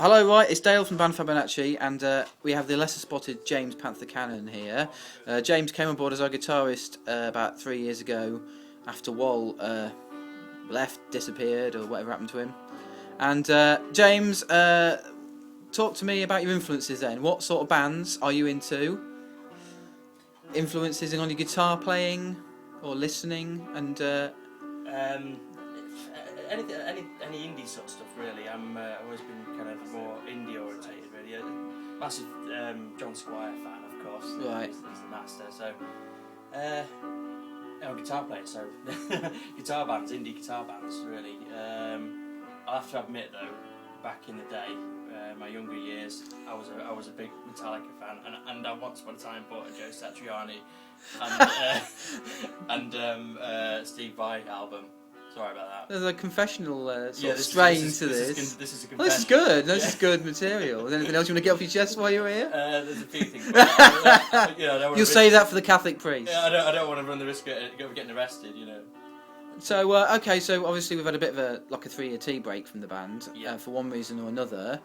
Hello, right, it's Dale from band Fabonacci, and we have the lesser spotted James Panther Cannon here. James came on board as our guitarist about 3 years ago after Wall left, disappeared, or whatever happened to him. And James, talk to me about your influences then. What sort of bands are you into? Influences on your guitar playing or listening, and any indie sort of stuff really. I've always been kind of more indie orientated really. Massive John Squire fan, of course. Right. He's the master. So I'm a guitar player, so guitar bands, indie guitar bands really. I'll have to admit though, back in the day, my younger years, I was a big Metallica fan, and I once upon a time bought a Joe Satriani and Steve Vai album. Sorry about that. there's a confessional sort of this strain is to this. This is a confession. Well, this is good. This is good material. Is there anything else you want to get off your chest while you're here? There's a few things. But I don't wanna You'll save that for the Catholic priest. I don't want to run the risk of getting arrested, you know. So okay, so obviously we've had a bit of a 3-year tea break from the band for one reason or another.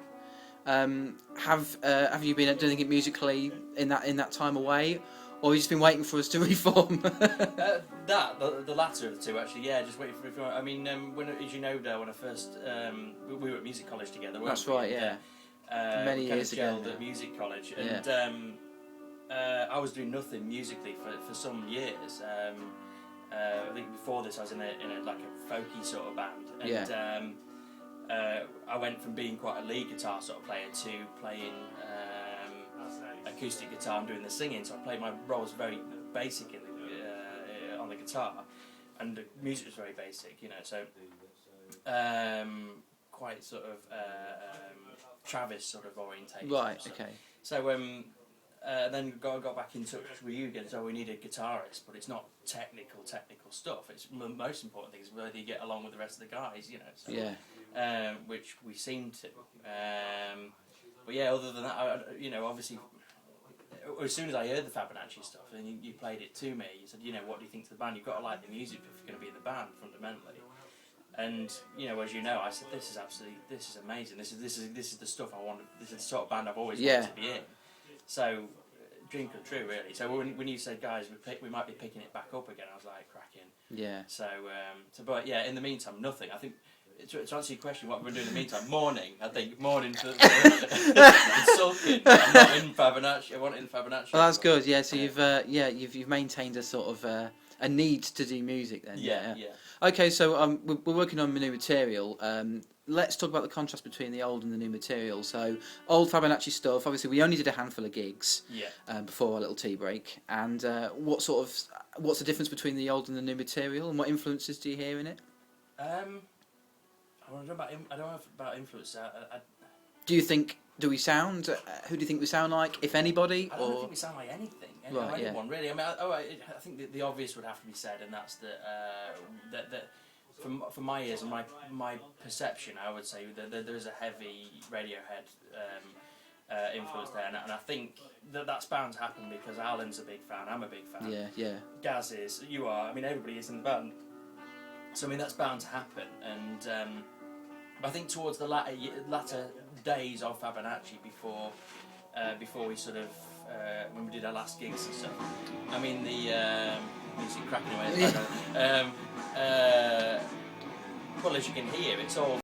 Have you been doing anything musically in that time away, or have you just been waiting for us to reform? The latter of the two actually, yeah. Just waiting for. I mean, as you know, when I first we were at music college together. That's right, yeah. Many years ago. At music college, and I was doing nothing musically for some years. I think before this I was in a like a folky sort of band, and I went from being quite a lead guitar sort of player to playing acoustic guitar and doing the singing. So I played my roles very basic on the guitar, and the music was very basic, you know. So quite sort of Travis sort of orientated. Right. Okay. So then got back in touch with you again. So we need a guitarist, but it's not technical stuff. It's the most important thing is whether you get along with the rest of the guys, you know. So, yeah. Which we seem to. But yeah, other than that, you know, obviously, as soon as I heard the Fabonacci stuff and you played it to me, you said, you know, what do you think to the band? You've got to like the music if you're going to be in the band fundamentally. And you know, as you know, I said, this is amazing. This is the stuff I want. This is the sort of band I've always wanted to be in. So, dream come true, really. So when you said, guys, we might be picking it back up again, I was like, cracking. Yeah. So but yeah, in the meantime, nothing. I think to answer your question, what we're doing in the meantime, mourning. I think mourning for sulking. I'm not in Fabonacci. I want it in Fabonacci. Well, that's good. Yeah. So you've maintained a sort of a need to do music then. Yeah. Okay, so we're working on new material. Let's talk about the contrast between the old and the new material. So, old Fabonacci stuff. Obviously, we only did a handful of gigs before our little tea break. And what's the difference between the old and the new material, and what influences do you hear in it? I don't know about influence. Do we sound? Who do you think we sound like, if anybody? I don't think we sound like anything. Anyone really. I mean, I think the obvious would have to be said, and that's that from my ears and my perception, I would say that there is a heavy Radiohead influence there, and I think that's bound to happen because Alan's a big fan. I'm a big fan. Yeah. Gaz is. You are. I mean, everybody is in the band. So I mean, that's bound to happen, and I think towards the latter days of Fabonacci, before we sort of when we did our last gigs and stuff. I mean, the music cracking away. Well, as you can hear, it's all